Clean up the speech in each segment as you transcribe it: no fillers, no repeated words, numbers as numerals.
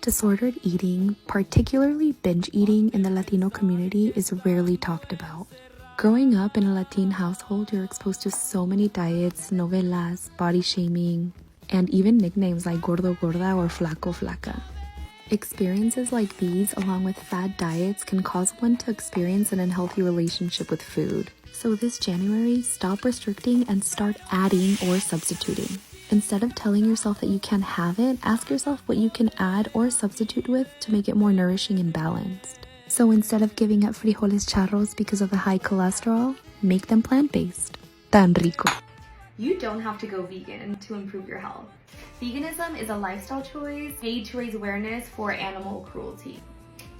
Disordered eating, particularly binge eating in the Latino community, is rarely talked about. Growing up in a Latin household, you're exposed to so many diets, novelas, body shaming, and even nicknames like gordo gorda or flaco flaca. Experiences like these, along with fad diets, can cause one to experience an unhealthy relationship with food. So this January, stop restricting and start adding or substituting. Instead of telling yourself that you can't have it, ask yourself what you can add or substitute with to make it more nourishing and balanced. So instead of giving up frijoles charros because of the high cholesterol, make them plant-based. Tan rico. You don't have to go vegan to improve your health. Veganism is a lifestyle choice made to raise awareness for animal cruelty.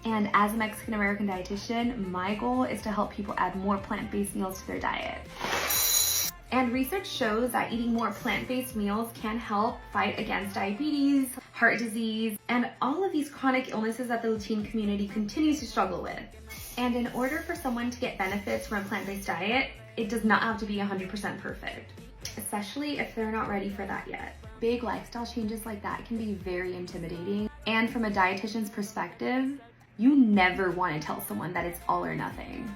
And as a Mexican-American dietitian, my goal is to help people add more plant-based meals to their diet. And research shows that eating more plant-based meals can help fight against diabetes, heart disease, and all of these chronic illnesses that the Latin community continues to struggle with. And in order for someone to get benefits from a plant-based diet, it does not have to be 100% perfect, especially if they're not ready for that yet. Big lifestyle changes like that can be very intimidating. And from a dietitian's perspective, you never want to tell someone that it's all or nothing.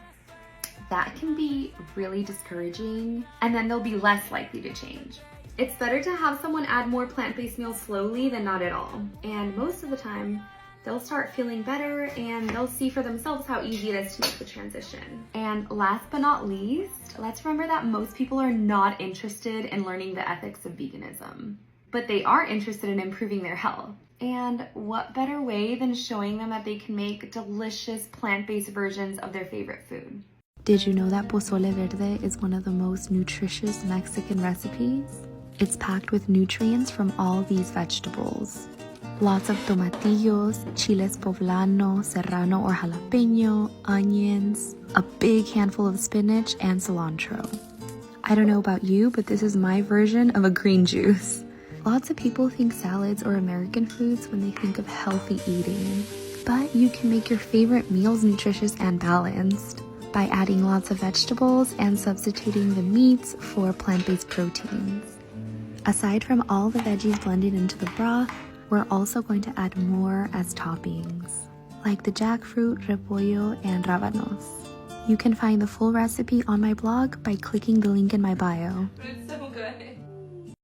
That can be really discouraging, and then they'll be less likely to change. It's better to have someone add more plant-based meals slowly than not at all. And most of the time, they'll start feeling better and they'll see for themselves how easy it is to make the transition. And last but not least, let's remember that most people are not interested in learning the ethics of veganism, but they are interested in improving their health. And what better way than showing them that they can make delicious plant-based versions of their favorite food? Did you know that pozole verde is one of the most nutritious Mexican recipes? It's packed with nutrients from all these vegetables. Lots of tomatillos, chiles poblano, serrano or jalapeno, onions, a big handful of spinach, and cilantro. I don't know about you, but this is my version of a green juice. Lots of people think salads are American foods when they think of healthy eating. But you can make your favorite meals nutritious and balanced by adding lots of vegetables and substituting the meats for plant-based proteins. Aside from all the veggies blended into the broth, we're also going to add more as toppings, like the jackfruit, repollo, and rábanos. You can find the full recipe on my blog by clicking the link in my bio. It's so good.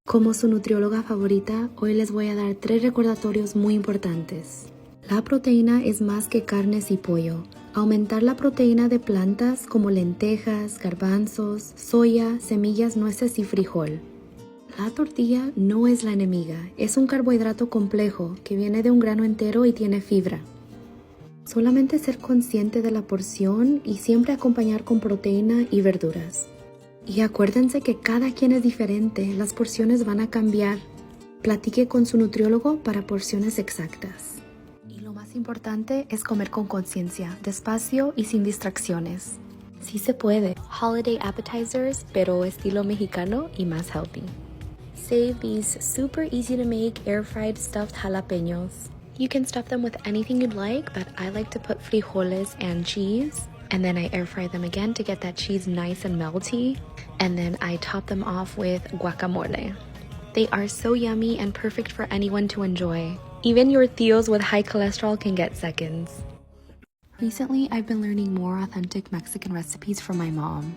Como su nutrióloga favorita, hoy les voy a dar 3 recordatorios muy importantes. La proteína es más que carnes y pollo. Aumentar la proteína de plantas como lentejas, garbanzos, soya, semillas, nueces y frijol. La tortilla no es la enemiga, es un carbohidrato complejo que viene de un grano entero y tiene fibra. Solamente ser consciente de la porción y siempre acompañar con proteína y verduras. Y acuérdense que cada quien es diferente, las porciones van a cambiar. Platique con su nutriólogo para porciones exactas. Lo más importante es comer con conciencia, despacio y sin distracciones. Sí se puede. Holiday appetizers, pero estilo mexicano y más healthy. Save these super easy to make air-fried stuffed jalapenos. You can stuff them with anything you'd like, but I like to put frijoles and cheese. And then I air fry them again to get that cheese nice and melty. And then I top them off with guacamole. They are so yummy and perfect for anyone to enjoy. Even your tios with high cholesterol can get seconds. Recently, I've been learning more authentic Mexican recipes from my mom.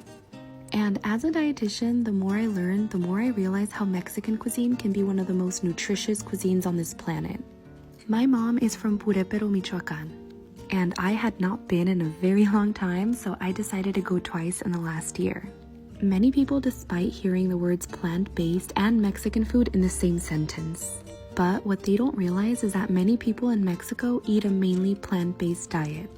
And as a dietitian, the more I learn, the more I realize how Mexican cuisine can be one of the most nutritious cuisines on this planet. My mom is from Purépero, Michoacán, and I had not been in a very long time, so I decided to go twice in the last year. Many people despite hearing the words plant-based and Mexican food in the same sentence. But what they don't realize is that many people in Mexico eat a mainly plant-based diet.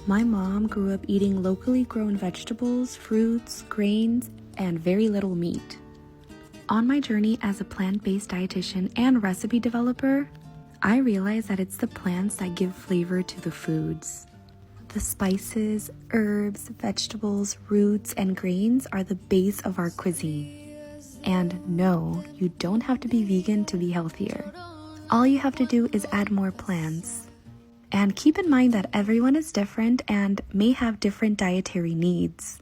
My mom grew up eating locally grown vegetables, fruits, grains, and very little meat. On my journey as a plant-based dietitian and recipe developer, I realized that it's the plants that give flavor to the foods. The spices, herbs, vegetables, roots, and grains are the base of our cuisine. And no, you don't have to be vegan to be healthier. All you have to do is add more plants. And keep in mind that everyone is different and may have different dietary needs.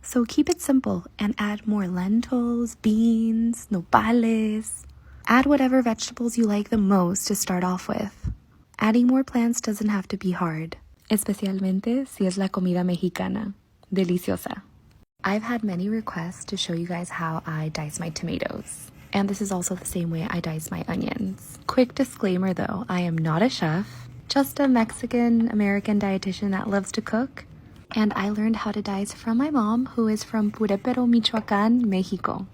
So keep it simple and add more lentils, beans, nopales. Add whatever vegetables you like the most to start off with. Adding more plants doesn't have to be hard, especialmente si es la comida mexicana. Deliciosa. I've had many requests to show you guys how I dice my tomatoes. And this is also the same way I dice my onions. Quick disclaimer though, I am not a chef, just a Mexican-American dietitian that loves to cook. And I learned how to dice from my mom, who is from Purépero, Michoacán, Mexico.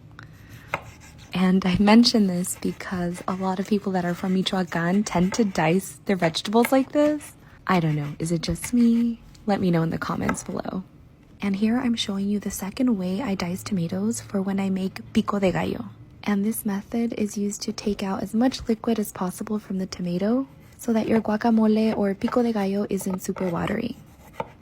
And I mention this because a lot of people that are from Michoacán tend to dice their vegetables like this. I don't know, is it just me? Let me know in the comments below. And here I'm showing you the second way I dice tomatoes for when I make pico de gallo. And this method is used to take out as much liquid as possible from the tomato so that your guacamole or pico de gallo isn't super watery.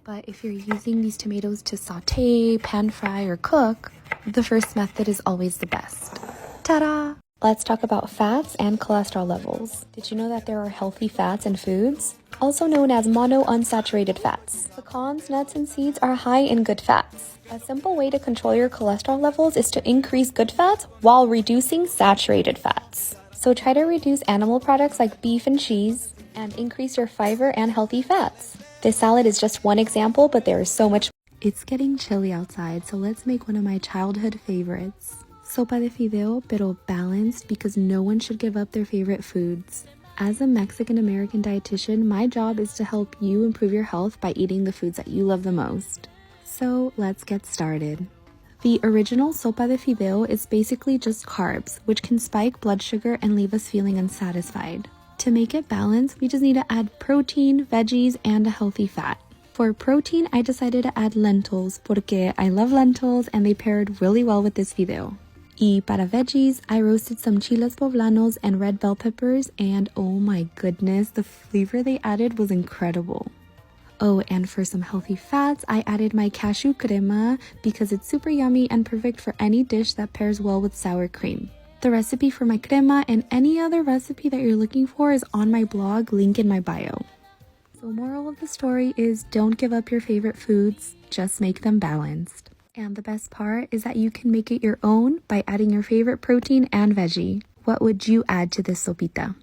But if you're using these tomatoes to saute, pan fry, or cook, the first method is always the best. Ta-da! Let's talk about fats and cholesterol levels. Did you know that there are healthy fats in foods? Also known as monounsaturated fats. Pecans, nuts, and seeds are high in good fats. A simple way to control your cholesterol levels is to increase good fats while reducing saturated fats. So try to reduce animal products like beef and cheese, and increase your fiber and healthy fats. This salad is just one example, but there is so much. It's getting chilly outside, so let's make one of my childhood favorites. Sopa de fideo, pero balanced because no one should give up their favorite foods. As a Mexican-American dietitian, my job is to help you improve your health by eating the foods that you love the most. So let's get started. The original sopa de fideo is basically just carbs, which can spike blood sugar and leave us feeling unsatisfied. To make it balanced, we just need to add protein, veggies, and a healthy fat. For protein, I decided to add lentils porque I love lentils and they paired really well with this fideo. Y para veggies, I roasted some chiles poblanos and red bell peppers, and oh my goodness, the flavor they added was incredible. Oh, and for some healthy fats, I added my cashew crema because it's super yummy and perfect for any dish that pairs well with sour cream. The recipe for my crema and any other recipe that you're looking for is on my blog, link in my bio. So moral of the story is don't give up your favorite foods, just make them balanced. And the best part is that you can make it your own by adding your favorite protein and veggie. What would you add to this sopita?